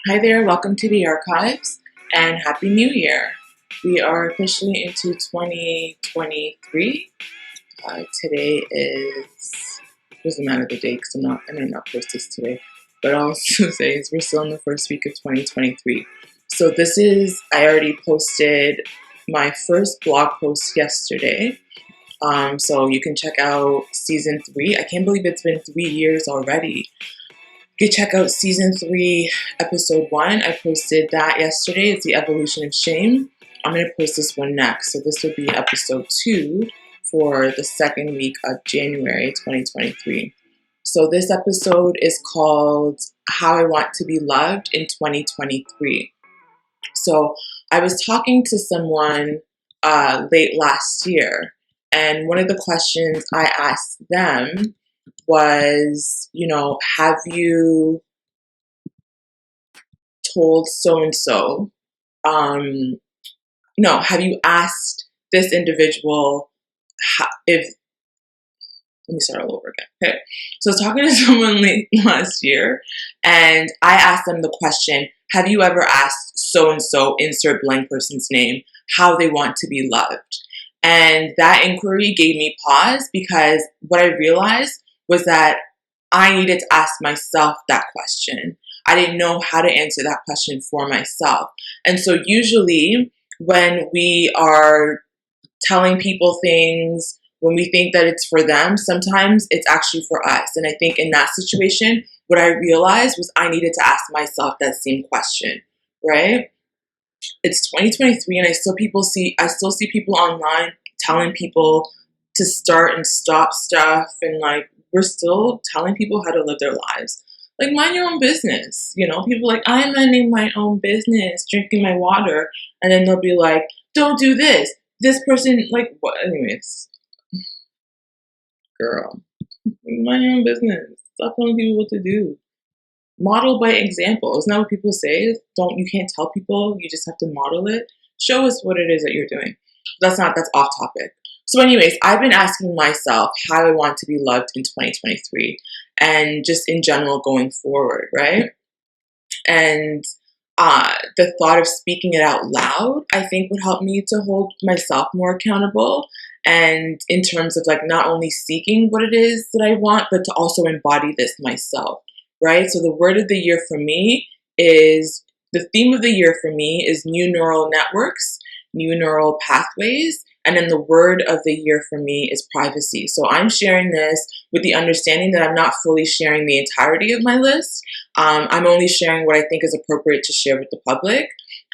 Hi there, welcome to the archives and Happy New Year. We are officially into 2023. Today doesn't matter the day because I might not post this today, but I'll also say we're still in the first week of 2023. So I already posted my first blog post yesterday. So you can check out season 3. I can't believe it's been 3 years already. You can check out season 3, episode 1. I posted that yesterday. It's the evolution of shame. I'm going to post this one next. So this will be episode 2 for the second week of January 2023. So this episode is called How I Want to Be Loved in 2023. So I was talking to someone late last year, and one of the questions I asked them was, have you told so and so? No, have you asked this individual if? Let me start all over again. Okay, so I was talking to someone late last year, and I asked them the question: have you ever asked so and so, insert blank person's name, how they want to be loved? And that inquiry gave me pause because what I realized was that I needed to ask myself that question. I didn't know how to answer that question for myself. And so usually when we are telling people things, when we think that it's for them, sometimes it's actually for us. And I think in that situation, what I realized was I needed to ask myself that same question, right? It's 2023 and I still see people online telling people to start and stop stuff, and like we're still telling people how to live their lives. Like, mind your own business. People are like, I'm minding my own business, drinking my water, and then they'll be like, don't do this. This person, like, what? Anyways, girl, mind your own business. Stop telling people what to do. Model by example. Isn't that what people say? You can't tell people, you just have to model it. Show us what it is that you're doing. That's off topic. So anyways, I've been asking myself how I want to be loved in 2023 and just in general going forward, right? And the thought of speaking it out loud, I think would help me to hold myself more accountable. And in terms of like not only seeking what it is that I want, but to also embody this myself, right? So the theme of the year for me is new neural networks, new neural pathways. And then the word of the year for me is privacy. So I'm sharing this with the understanding that I'm not fully sharing the entirety of my list. I'm only sharing what I think is appropriate to share with the public.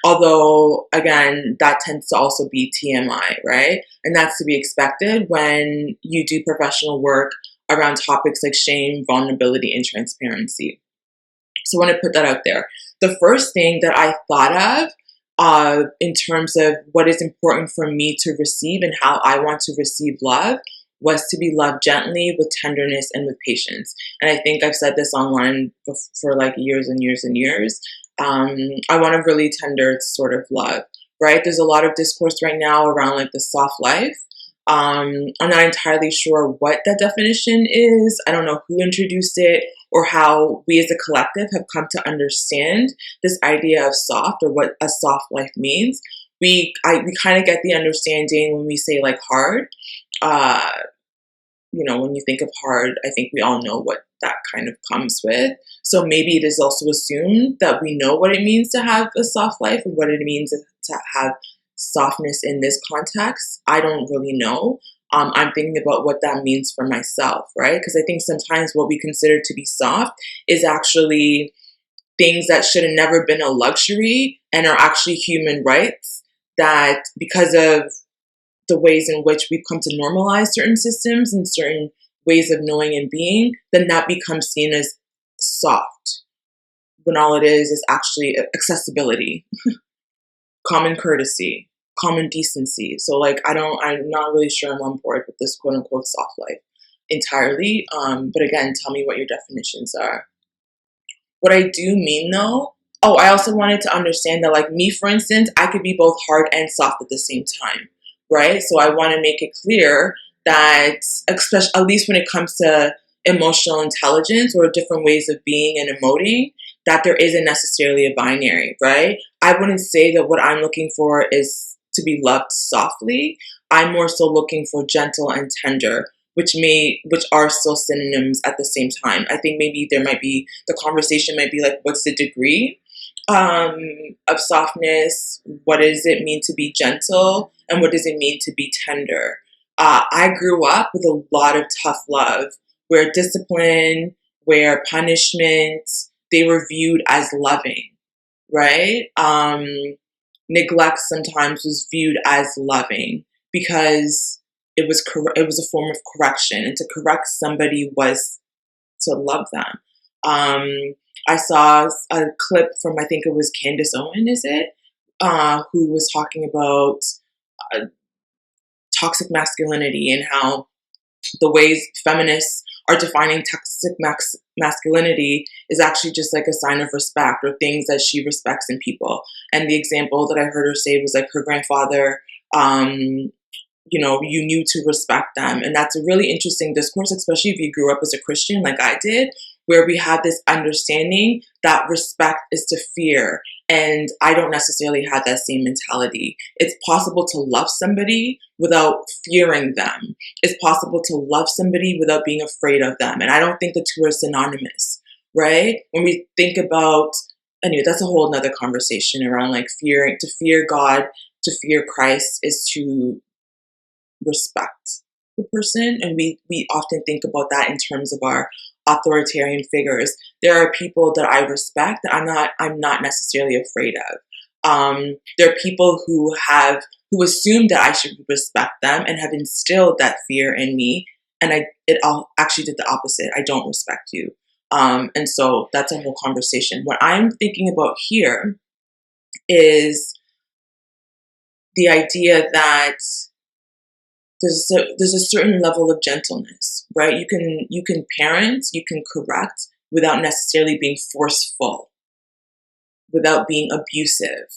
Although, again, that tends to also be TMI, right? And that's to be expected when you do professional work around topics like shame, vulnerability, and transparency. So I want to put that out there. The first thing that I thought of in terms of what is important for me to receive and how I want to receive love was to be loved gently, with tenderness, and with patience. And I think I've said this online for like years and years and years. I want a really tender sort of love, right? There's a lot of discourse right now around like the soft life. I'm not entirely sure what that definition is. I don't know who introduced it or how we as a collective have come to understand this idea of soft or what a soft life means. We kind of get the understanding when we say like hard. When you think of hard, I think we all know what that kind of comes with. So maybe it is also assumed that we know what it means to have a soft life and what it means to have softness in this context. I don't really know. I'm thinking about what that means for myself, right? Because I think sometimes what we consider to be soft is actually things that should have never been a luxury and are actually human rights that because of the ways in which we've come to normalize certain systems and certain ways of knowing and being, then that becomes seen as soft when all it is actually accessibility, common courtesy, common decency. So like, I'm not really sure I'm on board with this quote unquote soft life entirely. But again, tell me what your definitions are. What I do mean though, I also wanted to understand that like me, for instance, I could be both hard and soft at the same time, right? So I want to make it clear that, especially at least when it comes to emotional intelligence or different ways of being and emoting, that there isn't necessarily a binary, right? I wouldn't say that what I'm looking for is to be loved softly. I'm more so looking for gentle and tender, which are still synonyms at the same time. I think maybe there might be the conversation might be like, what's the degree um, of softness? What does it mean to be gentle, and what does it mean to be tender? I grew up with a lot of tough love, where discipline, where punishment, they were viewed as loving, right? Neglect sometimes was viewed as loving because it was a form of correction, and to correct somebody was to love them. Um, I saw a clip from, I think it was Candace Owen, is it, who was talking about uh, toxic masculinity and how the ways feminists are defining toxic masculinity is actually just like a sign of respect or things that she respects in people. And the example that I heard her say was like her grandfather, you knew to respect them. And that's a really interesting discourse, especially if you grew up as a Christian like I did, where we have this understanding that respect is to fear. And I don't necessarily have that same mentality. It's possible to love somebody without fearing them. It's possible to love somebody without being afraid of them. And I don't think the two are synonymous, right? When we think about, anyway, that's a whole nother conversation around like fearing, to fear God, to fear Christ is to respect the person. And we often think about that in terms of our authoritarian figures. There are people that I respect that I'm not necessarily afraid of. There are people who assume that I should respect them and have instilled that fear in me, and it all actually did the opposite. I don't respect you. And so that's a whole conversation. What I'm thinking about here is the idea that there's a certain level of gentleness, right? You can parent, you can correct without necessarily being forceful, without being abusive.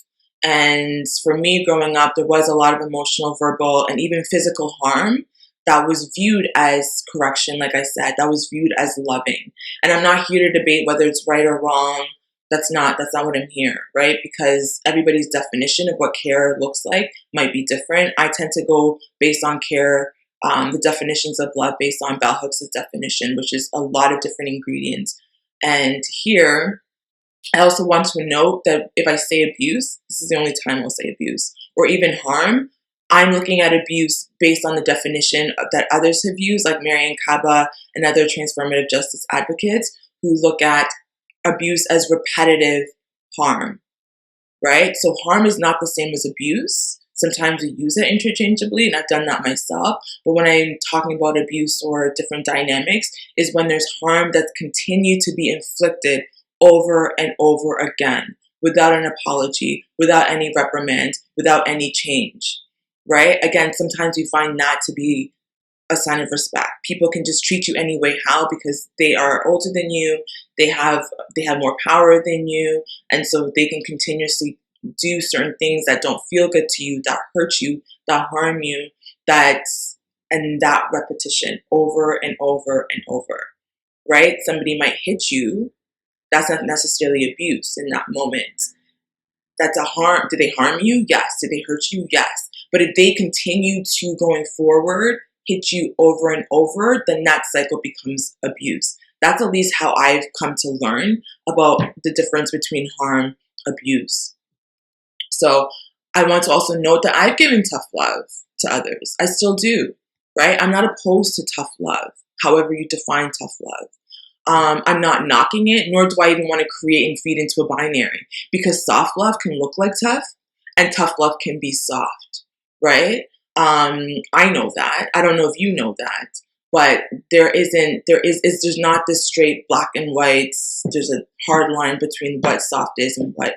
And for me growing up, there was a lot of emotional, verbal, and even physical harm that was viewed as correction, like I said, that was viewed as loving. And I'm not here to debate whether it's right or wrong. That's not what I'm here, right? Because everybody's definition of what care looks like might be different. I tend to go based on care, the definitions of love based on Bell Hooks' definition, which is a lot of different ingredients. And here, I also want to note that if I say abuse, this is the only time I'll say abuse, or even harm, I'm looking at abuse based on the definition that others have used, like Marian Kaba and other transformative justice advocates who look at abuse as repetitive harm, right? So harm is not the same as abuse. Sometimes we use it interchangeably, and I've done that myself. But when I'm talking about abuse or different dynamics, is when there's harm that's continued to be inflicted over and over again without an apology, without any reprimand, without any change, right? Again, sometimes we find that to be a sign of respect. People can just treat you any way how because they are older than you, they have more power than you, and so they can continuously do certain things that don't feel good to you, that hurt you, that harm you, and that repetition over and over and over, right? Somebody might hit you. That's not necessarily abuse in that moment. That's a harm. Did they harm you? Yes. Did they hurt you? Yes. But if they continue to going forward, hit you over and over, then that cycle becomes abuse. That's at least how I've come to learn about the difference between harm, abuse. So I want to also note that I've given tough love to others. I still do, right? I'm not opposed to tough love, however you define tough love. I'm not knocking it, nor do I even want to create and feed into a binary, because soft love can look like tough and tough love can be soft, right? I know that. I don't know if you know that, but there's not this straight black and white. There's a hard line between what soft is and what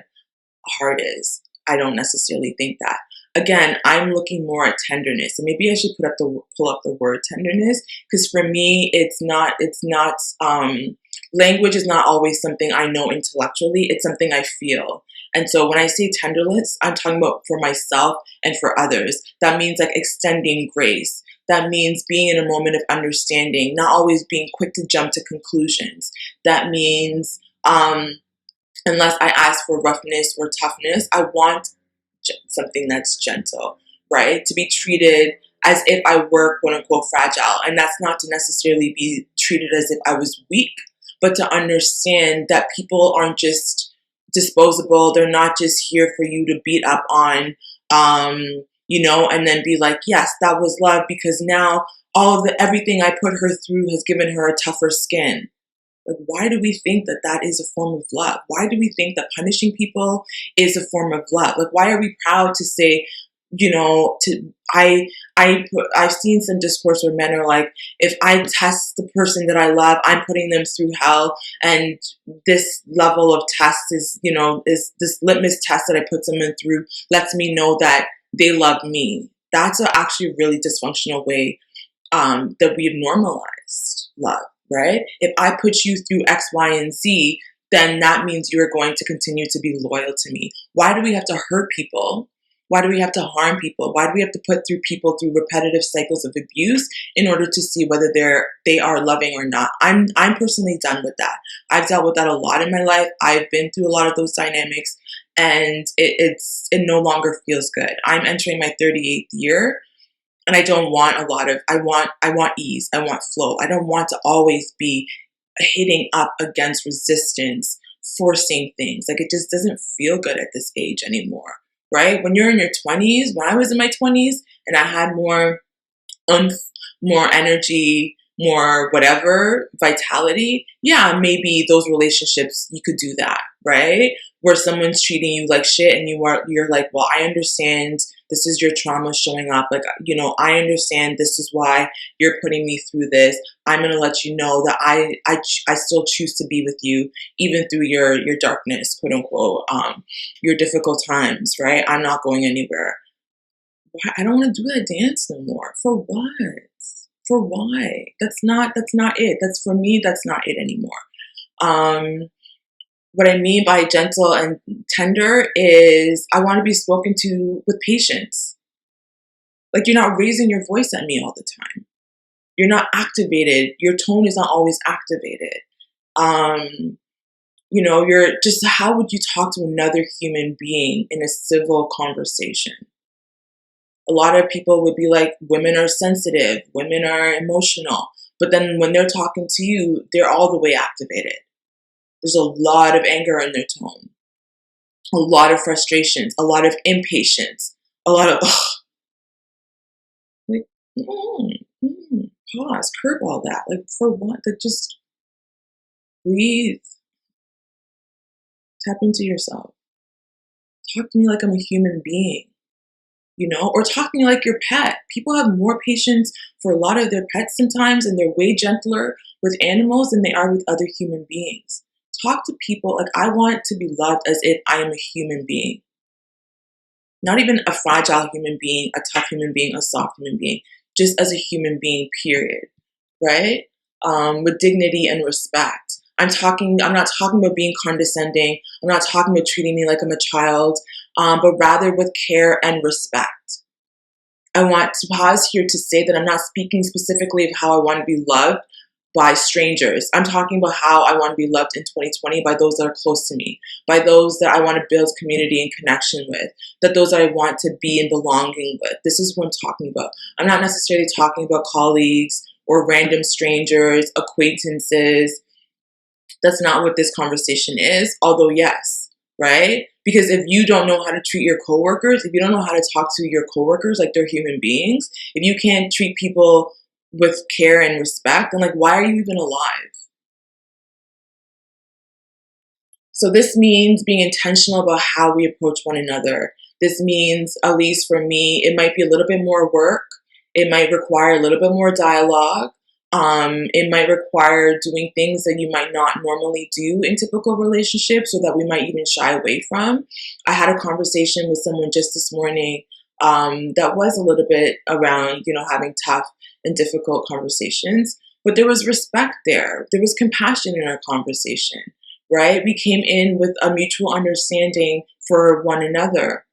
hard is. I don't necessarily think that. Again, I'm looking more at tenderness, and maybe I should pull up the word tenderness, because for me, it's not. Language is not always something I know intellectually. It's something I feel. And so when I say tenderness, I'm talking about for myself and for others. That means like extending grace. That means being in a moment of understanding, not always being quick to jump to conclusions. That means Unless I ask for roughness or toughness, I want something that's gentle, right? To be treated as if I were quote unquote fragile. And that's not to necessarily be treated as if I was weak, but to understand that people aren't just disposable. They're not just here for you to beat up on, and then be like, yes, that was love because now all of everything I put her through has given her a tougher skin. Like, why do we think that that is a form of love? Why do we think that punishing people is a form of love? Like, why are we proud to say, I've seen some discourse where men are like, if I test the person that I love, I'm putting them through hell, and this level of test is this litmus test that I put someone through lets me know that they love me. That's actually a really dysfunctional way that we've normalized love. Right? If I put you through X, Y, and Z, then that means you're going to continue to be loyal to me. Why do we have to hurt people? Why do we have to harm people? Why do we have to put through people through repetitive cycles of abuse in order to see whether they are loving or not? I'm personally done with that. I've dealt with that a lot in my life. I've been through a lot of those dynamics, and it no longer feels good. I'm entering my 38th year. And I don't want I want ease. I want flow. I don't want to always be hitting up against resistance, forcing things. Like, it just doesn't feel good at this age anymore, right? When you're in your 20s, when I was in my 20s and I had more more energy, more whatever, vitality, yeah, maybe those relationships, you could do that, right? Where someone's treating you like shit and you're like, well, I understand this is your trauma showing up. Like, I understand this is why you're putting me through this. I'm going to let you know that I still choose to be with you, even through your darkness, quote unquote, your difficult times, right? I'm not going anywhere. I don't want to do that dance no more. For what? For why? That's not it. For me, that's not it anymore. What I mean by gentle and tender is I want to be spoken to with patience. Like, you're not raising your voice at me all the time. You're not activated. Your tone is not always activated. You're just, how would you talk to another human being in a civil conversation? A lot of people would be like, women are sensitive, women are emotional. But then when they're talking to you, they're all the way activated. There's a lot of anger in their tone, a lot of frustrations, a lot of impatience, a lot of, like, pause, curb all that. Like, for what? Like, just breathe. Tap into yourself. Talk to me like I'm a human being. Or talking like your pet. People have more patience for a lot of their pets sometimes, and they're way gentler with animals than they are with other human beings. Talk to people like, I want to be loved as if I am a human being. Not even a fragile human being, a tough human being, a soft human being. Just as a human being, period. Right? With dignity and respect. I'm not talking about being condescending. I'm not talking about treating me like I'm a child, but rather with care and respect. I want to pause here to say that I'm not speaking specifically of how I want to be loved by strangers. I'm talking about how I want to be loved in 2020 by those that are close to me, by those that I want to build community and connection with, that those that I want to be in belonging with. This is what I'm talking about. I'm not necessarily talking about colleagues or random strangers, acquaintances. That's not what this conversation is, although yes, right? Because if you don't know how to treat your coworkers, if you don't know how to talk to your coworkers like they're human beings, if you can't treat people with care and respect, then, like, why are you even alive? So this means being intentional about how we approach one another. This means, at least for me, it might be a little bit more work. It might require a little bit more dialogue. It might require doing things that you might not normally do in typical relationships, or that we might even shy away from. I had a conversation with someone just this morning that was a little bit around, having tough and difficult conversations, but there was respect there. There was compassion in our conversation, right? We came in with a mutual understanding for one another.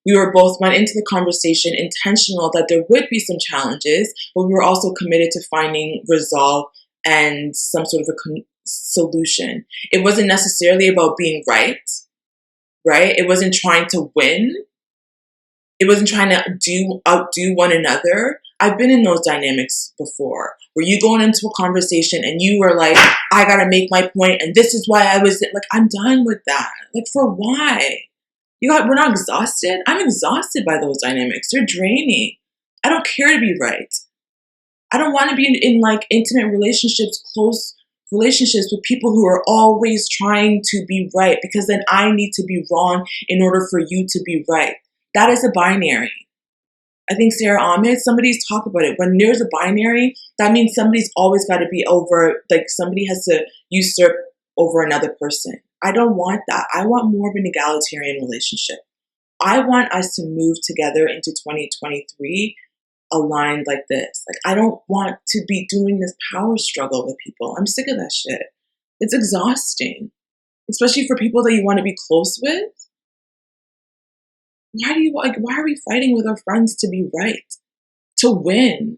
We were both went into the conversation intentional that there would be some challenges, but we were also committed to finding resolve and some sort of solution. It wasn't necessarily about being right, right? It wasn't trying to win. It wasn't trying to outdo one another. I've been in those dynamics before where you going into a conversation and you were like, I gotta make my point and this is why I was like, I'm done with that. Like, for why? We're not exhausted. I'm exhausted by those dynamics. They're draining. I don't care to be right. I don't want to be in like intimate relationships, close relationships with people who are always trying to be right, because then I need to be wrong in order for you to be right. That is a binary. I think Sarah Ahmed, somebody's talked about it. When there's a binary, that means somebody's always got to be over, like somebody has to usurp over another person. I don't want that. I want more of an egalitarian relationship. I want us to move together into 2023 aligned like this. Like, I don't want to be doing this power struggle with people. I'm sick of that shit. It's exhausting, especially for people that you want to be close with. Why are we fighting with our friends to be right, to win?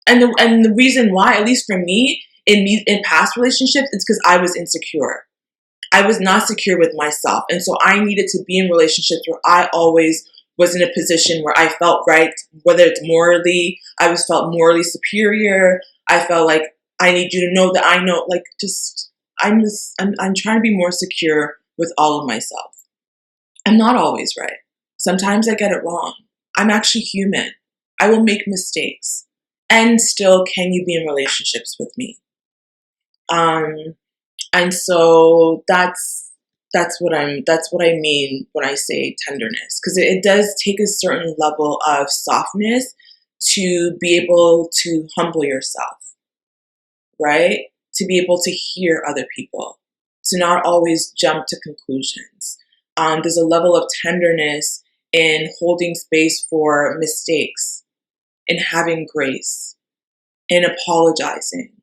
And the reason why, at least for me, in past relationships, it's because I was insecure. I was not secure with myself. And so I needed to be in relationships where I always was in a position where I felt right, whether it's morally, felt morally superior. I felt like I need you to know that I know, like, I'm trying to be more secure with all of myself. I'm not always right. Sometimes I get it wrong. I'm actually human. I will make mistakes. And still, can you be in relationships with me? And so that's what I mean when I say tenderness, because it does take a certain level of softness to be able to humble yourself, right? To be able to hear other people, to not always jump to conclusions. There's a level of tenderness in holding space for mistakes, in having grace, in apologizing,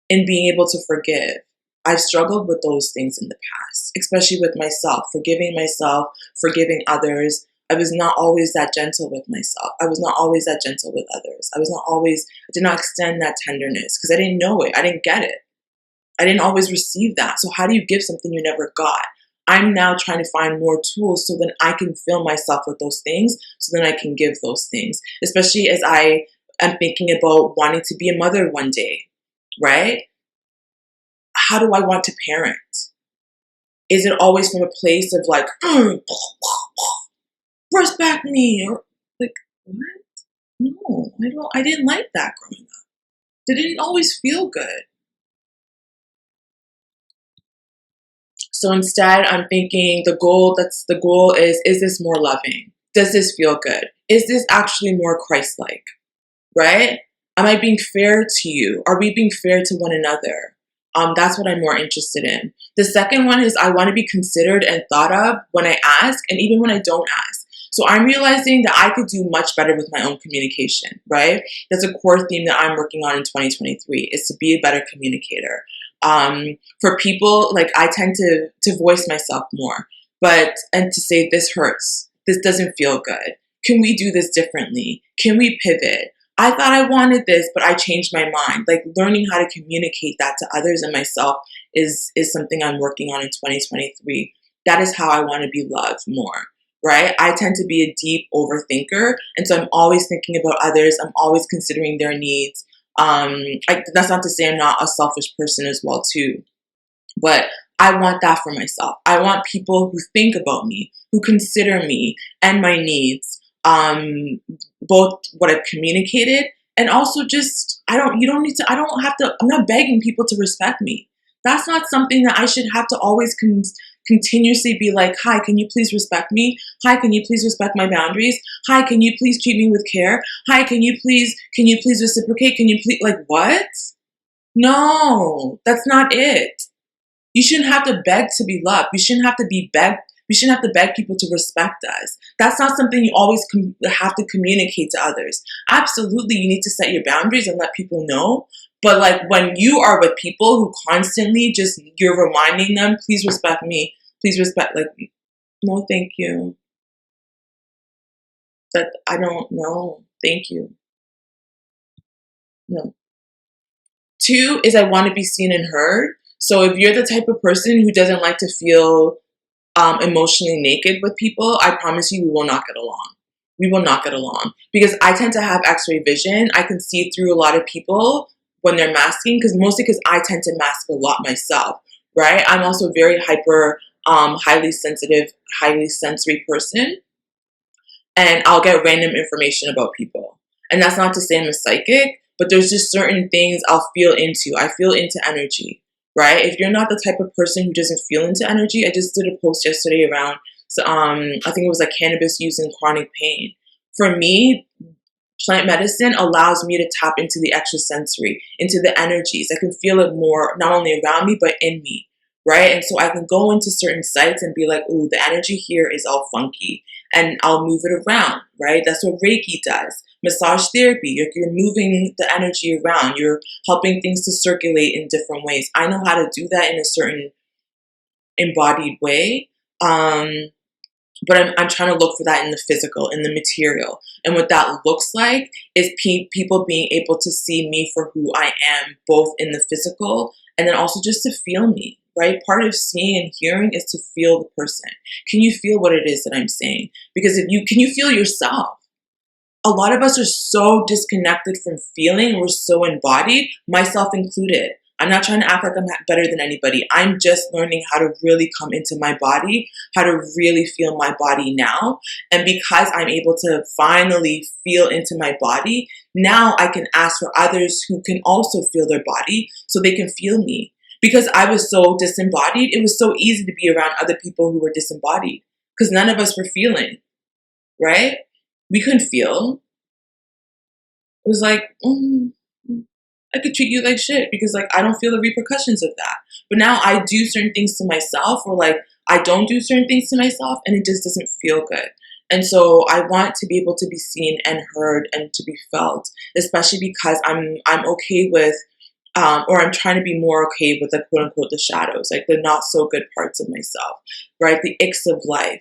in being able to forgive. I've struggled with those things in the past, especially with myself, forgiving others. I was not always that gentle with myself. I was not always that gentle with others. I did not extend that tenderness because I didn't know it. I didn't get it. I didn't always receive that. So how do you give something you never got? I'm now trying to find more tools so then I can fill myself with those things, so then I can give those things, especially as I am thinking about wanting to be a mother one day, right? How do I want to parent? Is it always from a place of like, respect me, or like, what? No, I didn't like that growing up. It didn't always feel good. So instead, I'm thinking the goal is this more loving? Does this feel good? Is this actually more Christ-like, right? Am I being fair to you? Are we being fair to one another? That's what I'm more interested in. The second one is I want to be considered and thought of when I ask and even when I don't ask. So I'm realizing that I could do much better with my own communication, right? That's a core theme that I'm working on in 2023, is to be a better communicator. For people, like, I tend to voice myself more, and to say, this hurts, this doesn't feel good. Can we do this differently? Can we pivot? I thought I wanted this, but I changed my mind. Like, learning how to communicate that to others and myself is something I'm working on in 2023. That is how I want to be loved more, right? I tend to be a deep overthinker, and so I'm always thinking about others. I'm always considering their needs. That's not to say I'm not a selfish person as well too, but I want that for myself. I want people who think about me, who consider me and my needs, both what I've communicated and also just, I don't have to, I'm not begging people to respect me. That's not something that I should have to always continuously be like, hi, can you please respect me? Hi, can you please respect my boundaries? Hi, can you please treat me with care? Hi, can you please reciprocate? Can you please, like, what? No, that's not it. You shouldn't have to beg to be loved. We shouldn't have to beg people to respect us. That's not something you always have to communicate to others. Absolutely, you need to set your boundaries and let people know. But like, when you are with people who constantly just, you're reminding them, please respect me, please respect, like, no, thank you. That I don't know. Thank you. No. Two is I want to be seen and heard. So if you're the type of person who doesn't like to feel emotionally naked with people, I promise you we will not get along. We will not get along because I tend to have x-ray vision. I can see through a lot of people when they're masking, mostly because I tend to mask a lot myself, right? I'm also very hyper, highly sensitive, highly sensory person, and I'll get random information about people. And that's not to say I'm a psychic, but there's just certain things I'll feel into. I feel into energy, right? If you're not the type of person who doesn't feel into energy, I just did a post yesterday around, I think it was like cannabis use in chronic pain. For me, plant medicine allows me to tap into the extrasensory, into the energies. I can feel it more, not only around me, but in me, right? And so I can go into certain sites and be like, ooh, the energy here is all funky. And I'll move it around, right? That's what Reiki does. Massage therapy, you're moving the energy around. You're helping things to circulate in different ways. I know how to do that in a certain embodied way. But I'm trying to look for that in the physical, in the material. And what that looks like is people being able to see me for who I am, both in the physical and then also just to feel me, right? Part of seeing and hearing is to feel the person. Can you feel what it is that I'm saying? Because can you feel yourself? A lot of us are so disconnected from feeling. We're so embodied, myself included. I'm not trying to act like I'm better than anybody. I'm just learning how to really come into my body, how to really feel my body now. And because I'm able to finally feel into my body, now I can ask for others who can also feel their body so they can feel me. Because I was so disembodied, it was so easy to be around other people who were disembodied because none of us were feeling, right? We couldn't feel. It was like, I could treat you like shit because like I don't feel the repercussions of that. But now I do certain things to myself, or like I don't do certain things to myself, and it just doesn't feel good. And so I want to be able to be seen and heard and to be felt, especially because I'm okay with, or I'm trying to be more okay with the quote unquote the shadows, like the not so good parts of myself, right? The icks of life.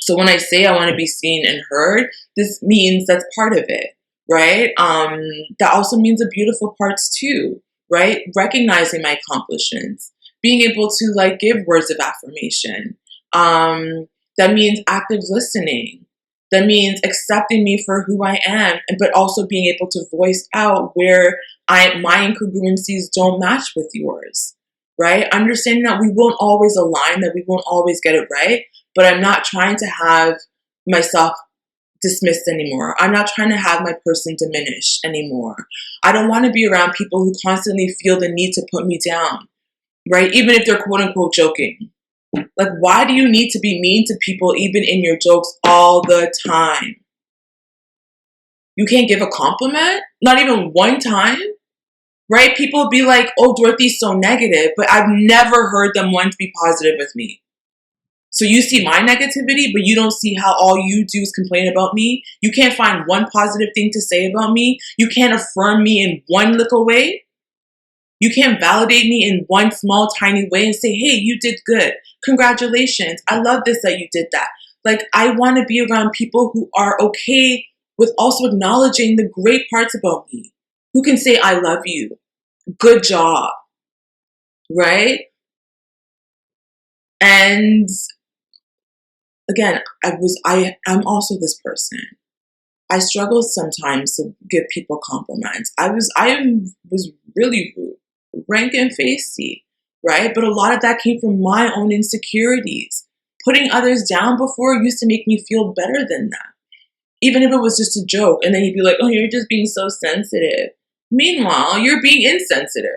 So when I say I want to be seen and heard, this means that's part of it, right? That also means the beautiful parts too, right? Recognizing my accomplishments, being able to like give words of affirmation. That means active listening. That means accepting me for who I am, but also being able to voice out where my incongruencies don't match with yours, right? Understanding that we won't always align, that we won't always get it right, but I'm not trying to have myself dismissed anymore. I'm not trying to have my person diminished anymore. I don't want to be around people who constantly feel the need to put me down, right? Even if they're quote unquote joking. Like, why do you need to be mean to people even in your jokes all the time? You can't give a compliment? Not even one time? Right? People be like, oh, Dorothy's so negative, but I've never heard them once be positive with me. So you see my negativity, but you don't see how all you do is complain about me. You can't find one positive thing to say about me. You can't affirm me in one little way. You can't validate me in one small, tiny way and say, hey, you did good. Congratulations. I love this that you did that. Like, I want to be around people who are okay with also acknowledging the great parts about me, who can say, I love you. Good job. Right? And again, I'm also this person. I struggle sometimes to give people compliments. I was really rude, rank and facey, right? But a lot of that came from my own insecurities. Putting others down before used to make me feel better than that. Even if it was just a joke, and then you'd be like, oh, you're just being so sensitive. Meanwhile, you're being insensitive.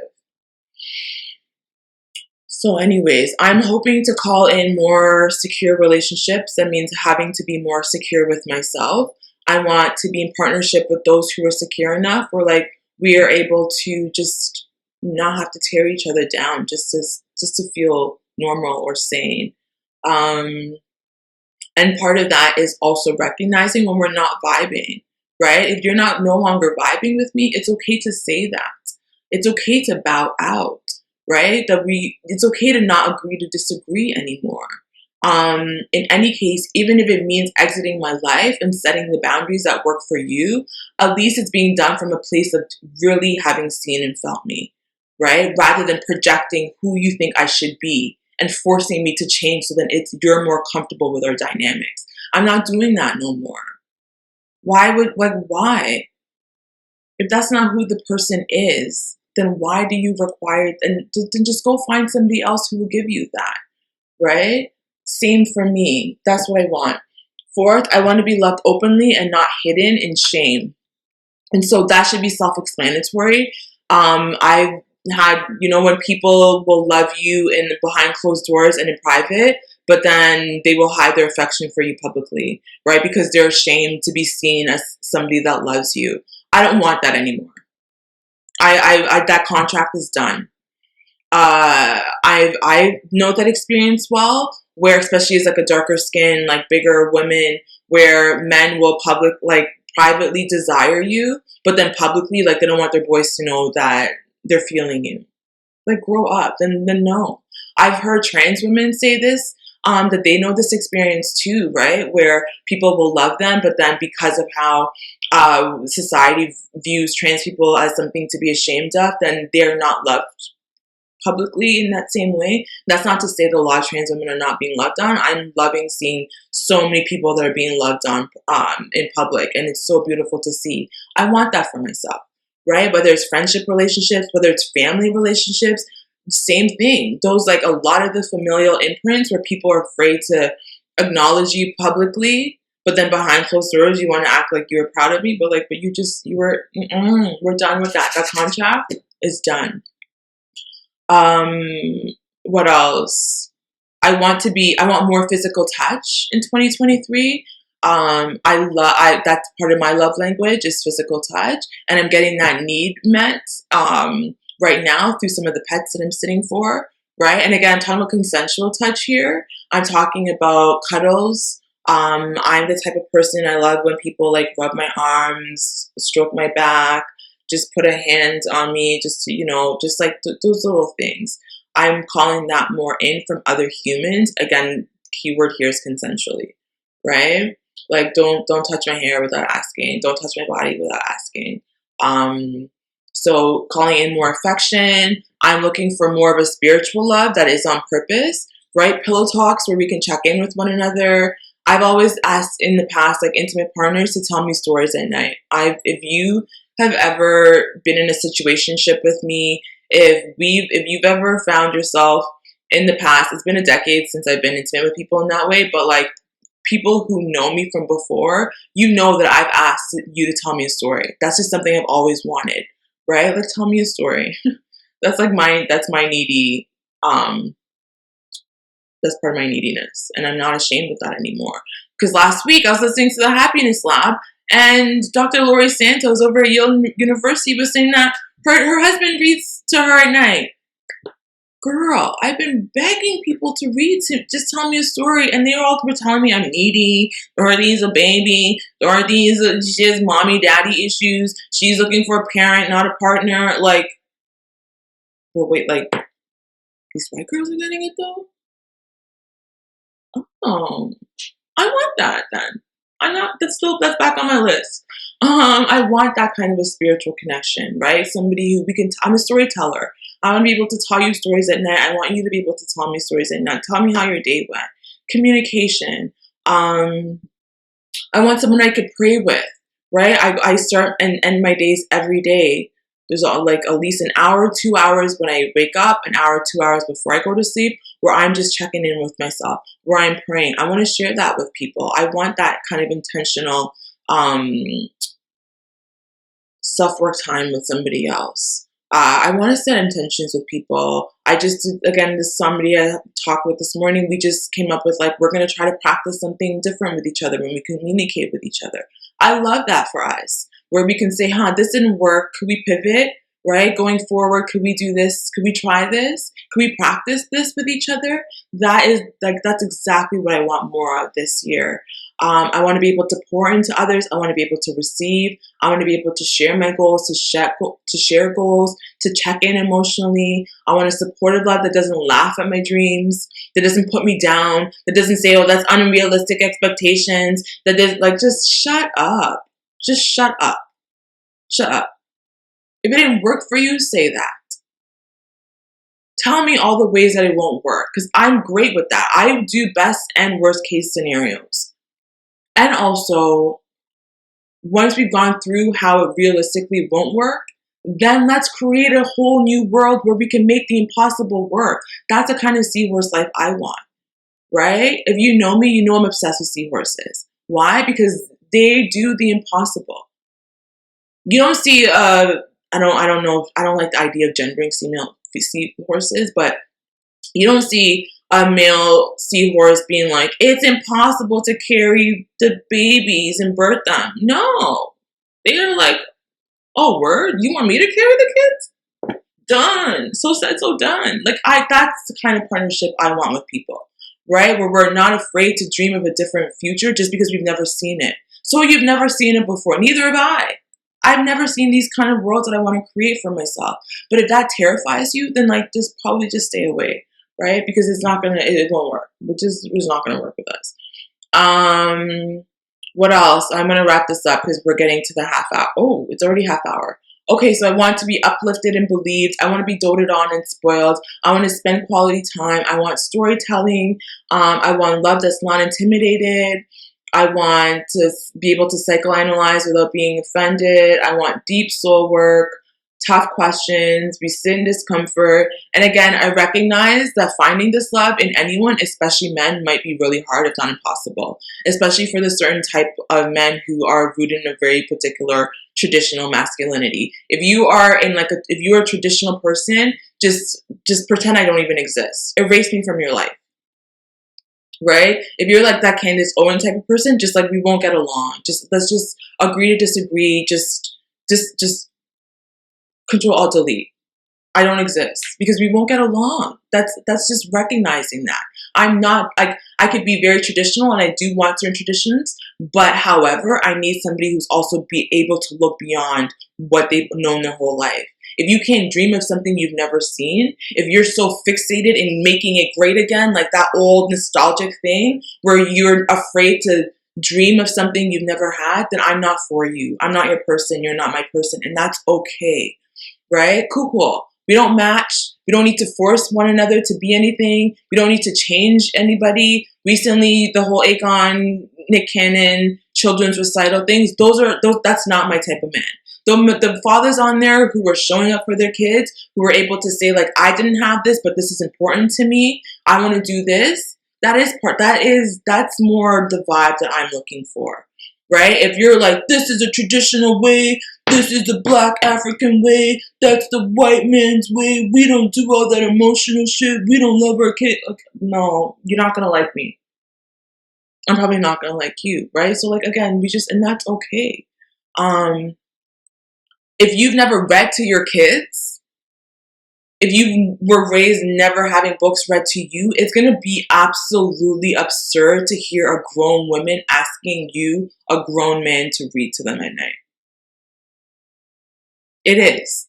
So anyways, I'm hoping to call in more secure relationships. That means having to be more secure with myself. I want to be in partnership with those who are secure enough where like we are able to just not have to tear each other down just to feel normal or sane. And part of that is also recognizing when we're not vibing, right? If you're no longer vibing with me, it's okay to say that. It's okay to bow out, right? It's okay to not agree to disagree anymore. In any case, even if it means exiting my life and setting the boundaries that work for you, at least it's being done from a place of really having seen and felt me, right? Rather than projecting who you think I should be and forcing me to change so that you're more comfortable with our dynamics. I'm not doing that no more. Why? If that's not who the person is, then why do you require, and then just go find somebody else who will give you that, right? Same for me. That's what I want. Fourth, I want to be loved openly and not hidden in shame. And so that should be self-explanatory. I've had, when people will love you in behind closed doors and in private, but then they will hide their affection for you publicly, right? Because they're ashamed to be seen as somebody that loves you. I don't want that anymore. That contract is done. I know that experience well, where especially as like a darker skin, like bigger women, where men will privately desire you, but then publicly like they don't want their boys to know that they're feeling you. Like grow up, then no. I've heard trans women say this, that they know this experience too, right? Where people will love them, but then because of how society views trans people as something to be ashamed of, then they're not loved publicly in that same way. That's not to say that a lot of trans women are not being loved on. I'm loving seeing so many people that are being loved on in public, and it's so beautiful to see. I want that for myself, right? Whether it's friendship relationships, whether it's family relationships, same thing. Those, like, a lot of the familial imprints where people are afraid to acknowledge you publicly, but then behind closed doors you want to act like you were proud of me, but we're done with that. That contract is done. What else? I want more physical touch in 2023. That's part of my love language is physical touch, and I'm getting that need met right now through some of the pets that I'm sitting for, right? And again, I'm talking about consensual touch here. I'm talking about cuddles. I'm the type of person I love when people like rub my arms, stroke my back, just put a hand on me, just to, just like those little things. I'm calling that more in from other humans. Again, keyword here is consensually, right? Like don't touch my hair without asking. Don't touch my body without asking. So calling in more affection. I'm looking for more of a spiritual love that is on purpose, right? Pillow talks where we can check in with one another. I've always asked in the past, like intimate partners, to tell me stories at night. If you have ever been in a situationship with me, if you've ever found yourself in the past, it's been a decade since I've been intimate with people in that way, but like people who know me from before, you know that I've asked you to tell me a story. That's just something I've always wanted, right? Like tell me a story. That's my needy, that's part of my neediness, and I'm not ashamed of that anymore. Because last week I was listening to the Happiness Lab, and Dr. Laurie Santos over at Yale University was saying that her husband reads to her at night. Girl, I've been begging people to read, to just tell me a story, and they all were telling me I'm needy, Dorothy's a baby, she has mommy daddy issues, she's looking for a parent, not a partner. Like, well, wait, like these white girls are getting it though? Oh, I want that then. That's back on my list. I want that kind of a spiritual connection, right? Somebody who I'm a storyteller. I want to be able to tell you stories at night. I want you to be able to tell me stories at night. Tell me how your day went. Communication. I want someone I could pray with, right? I start and end my days every day. There's like at least an hour, 2 hours when I wake up, an hour, 2 hours before I go to sleep, where I'm just checking in with myself, where I'm praying. I want to share that with people. I want that kind of intentional self-work time with somebody else. I want to set intentions with people. Somebody I talked with this morning, we just came up with like, we're going to try to practice something different with each other when we communicate with each other. I love that for us, where we can say, this didn't work. Could we pivot, right? Going forward, could we do this? Could we try this? Could we practice this with each other? That's exactly what I want more of this year. I want to be able to pour into others. I want to be able to receive. I want to be able to share my goals, to share goals, to check in emotionally. I want a supportive love that doesn't laugh at my dreams, that doesn't put me down, that doesn't say, oh, that's unrealistic expectations, that does, like, just shut up. Just shut up. Shut up. If it didn't work for you, say that. Tell me all the ways that it won't work, because I'm great with that. I do best and worst case scenarios. And also, once we've gone through how it realistically won't work, then let's create a whole new world where we can make the impossible work. That's the kind of seahorse life I want, right? If you know me, you know I'm obsessed with seahorses. Why? Because they do the impossible. You don't see, I don't know, I don't like the idea of gendering female seahorses, but you don't see a male seahorse being like, it's impossible to carry the babies and birth them. No. They're like, oh, word? You want me to carry the kids? Done. So said, so done. Like, that's the kind of partnership I want with people, right? Where we're not afraid to dream of a different future just because we've never seen it. So you've never seen it before. Neither have I. I've never seen these kind of worlds that I want to create for myself. But if that terrifies you, then like just probably just stay away, right? Because it won't work. It's not gonna work with us. What else? I'm gonna wrap this up because we're getting to the half hour. Oh, it's already half hour. Okay, so I want to be uplifted and believed. I want to be doted on and spoiled. I want to spend quality time. I want storytelling. I want love that's not intimidated. I want to be able to psychoanalyze without being offended. I want deep soul work, tough questions, we sit in discomfort. And again, I recognize that finding this love in anyone, especially men, might be really hard, if not impossible, especially for the certain type of men who are rooted in a very particular traditional masculinity. If you are if you're a traditional person, just pretend I don't even exist. Erase me from your life. Right? If you're like that Candace Owen type of person, just like we won't get along. Let's just agree to disagree. Just Control Alt Delete. I don't exist because we won't get along. That's just recognizing that. I'm not like I could be very traditional and I do want certain traditions, but however, I need somebody who's also be able to look beyond what they've known their whole life. If you can't dream of something you've never seen, if you're so fixated in making it great again, like that old nostalgic thing where you're afraid to dream of something you've never had, then I'm not for you. I'm not your person. You're not my person. And that's okay. Right? Cool. We don't match. We don't need to force one another to be anything. We don't need to change anybody. Recently, the whole Akon, Nick Cannon, children's recital things, that's not my type of man. The fathers on there who were showing up for their kids, who were able to say, like, I didn't have this, but this is important to me. I want to do this. That's more the vibe that I'm looking for. Right? If you're like, this is a traditional way, this is the Black African way, that's the white man's way, we don't do all that emotional shit, we don't love our kid. Okay, no, you're not gonna like me. I'm probably not gonna like you, right? So like, again, and that's okay. If you've never read to your kids, if you were raised never having books read to you, it's going to be absolutely absurd to hear a grown woman asking you, a grown man, to read to them at night. It is,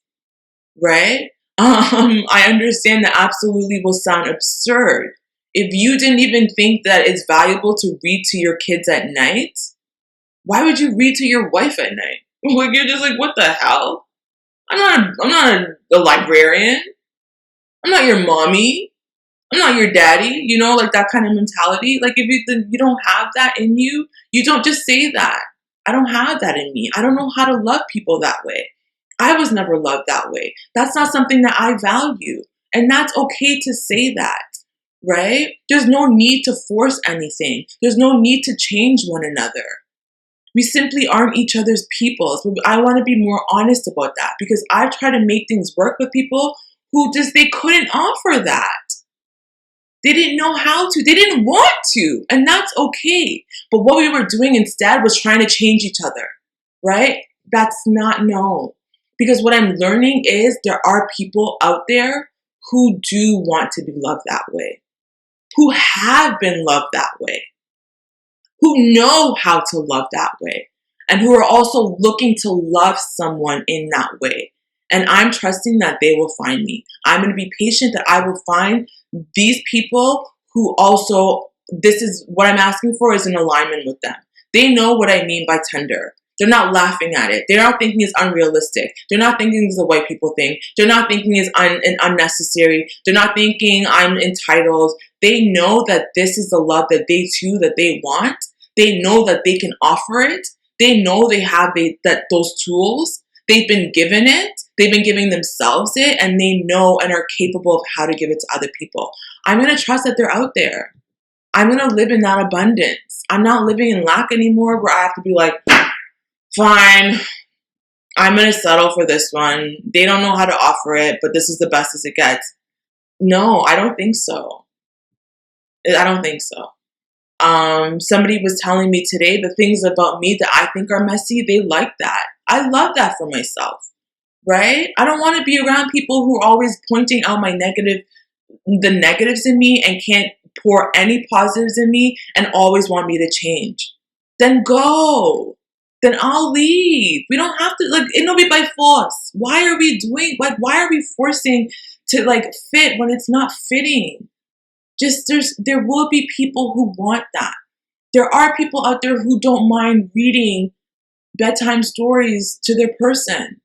right? I understand that absolutely will sound absurd. If you didn't even think that it's valuable to read to your kids at night, why would you read to your wife at night? Like, you're just like, what the hell? I'm not a librarian. I'm not your mommy. I'm not your daddy. You know, like that kind of mentality. Like if you don't have that in you, you don't just say that. I don't have that in me. I don't know how to love people that way. I was never loved that way. That's not something that I value. And that's okay to say that, right? There's no need to force anything. There's no need to change one another. We simply aren't each other's people. So I want to be more honest about that because I've tried to make things work with people who they couldn't offer that. They didn't know how to. They didn't want to. And that's okay. But what we were doing instead was trying to change each other, right? That's not no. Because what I'm learning is there are people out there who do want to be loved that way, who have been loved that way, who know how to love that way, and who are also looking to love someone in that way. And I'm trusting that they will find me. I'm going to be patient that I will find these people who also, this is what I'm asking for is in alignment with them. They know what I mean by tender. They're not laughing at it. They're not thinking it's unrealistic. They're not thinking it's a white people thing. They're not thinking it's unnecessary. They're not thinking I'm entitled. They know that this is the love that they want. They know that they can offer it. They know they have those tools. They've been given it. They've been giving themselves it, and they know and are capable of how to give it to other people. I'm going to trust that they're out there. I'm going to live in that abundance. I'm not living in lack anymore where I have to be like, fine, I'm going to settle for this one. They don't know how to offer it, but this is the best as it gets. No, I don't think so. I don't think so. Somebody was telling me today the things about me that I think are messy, they like that. I love that for myself, right? I don't want to be around people who are always pointing out the negatives in me and can't pour any positives in me and always want me to change. Then go. Then I'll leave. We don't have to, it'll be by force. Why are we forcing to fit when it's not fitting? There will be people who want that. There are people out there who don't mind reading bedtime stories to their person.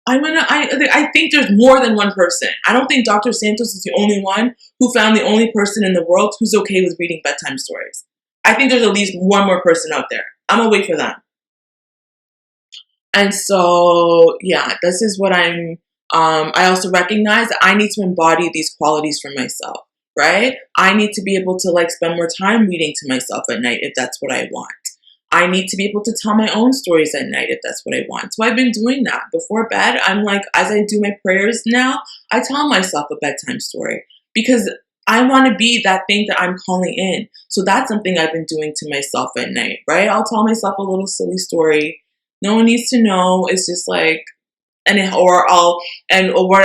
I think there's more than one person. I don't think Dr. Santos is the only one who found the only person in the world who's okay with reading bedtime stories. I think there's at least one more person out there. I'm gonna wait for them. And so, yeah, this is what I also recognize that I need to embody these qualities for myself, right? I need to be able to spend more time reading to myself at night if that's what I want. I need to be able to tell my own stories at night if that's what I want. So I've been doing that. Before bed, I'm as I do my prayers now, I tell myself a bedtime story because I want to be that thing that I'm calling in. So that's something I've been doing to myself at night, right? I'll tell myself a little silly story. No one needs to know. It's just what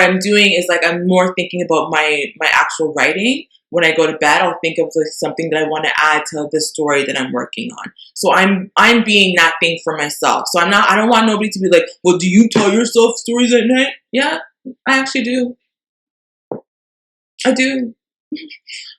I'm doing is I'm more thinking about my actual writing. When I go to bed, I'll think of something that I want to add to the story that I'm working on. So I'm being that thing for myself. So I don't want nobody to be like, well, do you tell yourself stories at night? Yeah, I actually do. I do.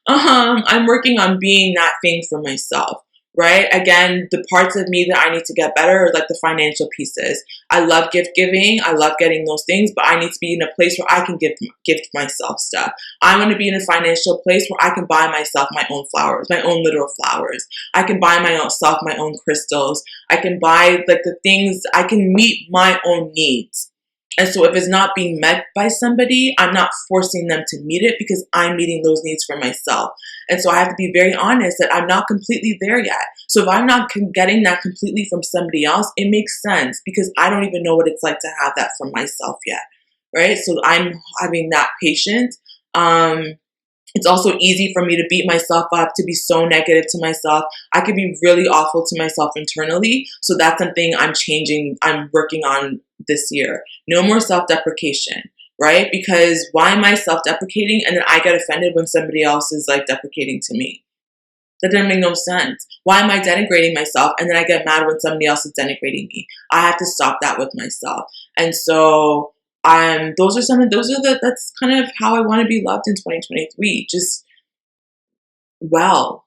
I'm working on being that thing for myself. Right? Again, the parts of me that I need to get better are the financial pieces. I love gift giving. I love getting those things, but I need to be in a place where I can gift myself stuff. I want to be in a financial place where I can buy myself my own flowers, my own literal flowers. I can buy myself my own crystals. I can buy the things, I can meet my own needs. And so if it's not being met by somebody, I'm not forcing them to meet it because I'm meeting those needs for myself. And so I have to be very honest that I'm not completely there yet. So if I'm not getting that completely from somebody else, it makes sense because I don't even know what it's like to have that for myself yet. Right? So I'm having that patience. It's also easy for me to beat myself up, to be so negative to myself. I could be really awful to myself internally. So that's something I'm changing, I'm working on this year. No more self-deprecation, right? Because why am I self-deprecating and then I get offended when somebody else is deprecating to me? That doesn't make no sense. Why am I denigrating myself and then I get mad when somebody else is denigrating me? I have to stop that with myself. And so that's kind of how I want to be loved in 2023. Just well,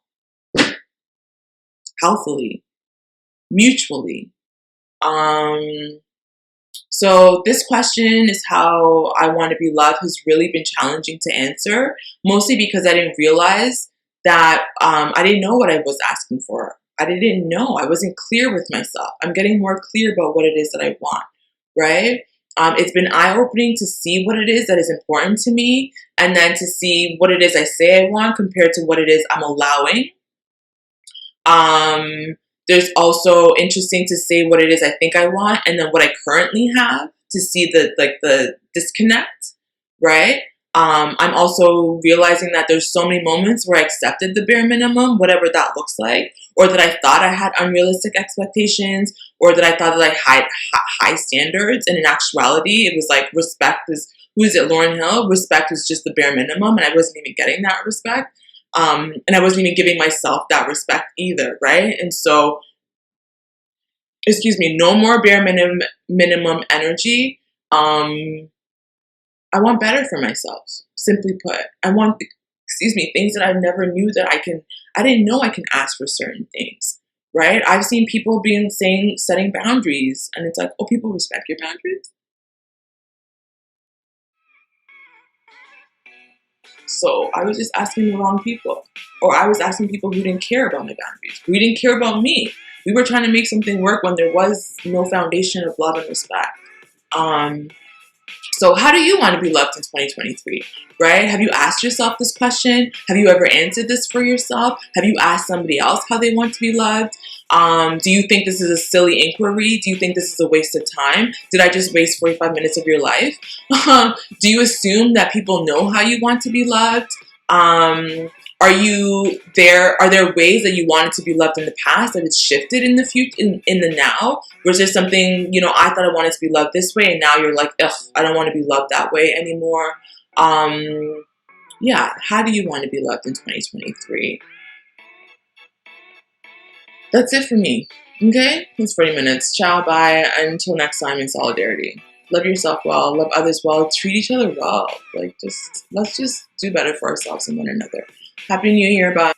healthily, mutually. So this question is how I want to be loved has really been challenging to answer, mostly because I didn't realize that I didn't know what I was asking for. I didn't know. I wasn't clear with myself. I'm getting more clear about what it is that I want, right? It's been eye-opening to see what it is that is important to me and then to see what it is I say I want compared to what it is I'm allowing. There's also interesting to say what it is I think I want and then what I currently have to see the disconnect, right? I'm also realizing that there's so many moments where I accepted the bare minimum, whatever that looks like, or that I thought I had unrealistic expectations, or that I thought that I had high standards, and in actuality, it was respect is, who is it, Lauryn Hill? Respect is just the bare minimum, and I wasn't even getting that respect, and I wasn't even giving myself that respect either, right? And so, no more bare minimum energy. I want better for myself. Simply put, I want, things that I never knew that I didn't know I can ask for certain things, right? I've seen people setting boundaries, and it's like, oh, people respect your boundaries. So I was just asking the wrong people, or I was asking people who didn't care about my boundaries, who didn't care about me. We were trying to make something work when there was no foundation of love and respect. Um, So, how do you want to be loved in 2023? Right? Have you asked yourself this question? Have you ever answered this for yourself? Have you asked somebody else how they want to be loved? Do you think this is a silly inquiry? Do you think this is a waste of time? Did I just waste 45 minutes of your life? Do you assume that people know how you want to be loved? Um, are there ways that you wanted to be loved in the past that it's shifted in the future, in the now? Was there something, I thought I wanted to be loved this way, and now you're like, ugh, I don't want to be loved that way anymore? Yeah, how do you want to be loved in 2023? That's it for me. Okay? It's 40 minutes. Ciao, bye. Until next time, in solidarity. Love yourself well, love others well, treat each other well. Let's just do better for ourselves and one another. Happy New Year, bye.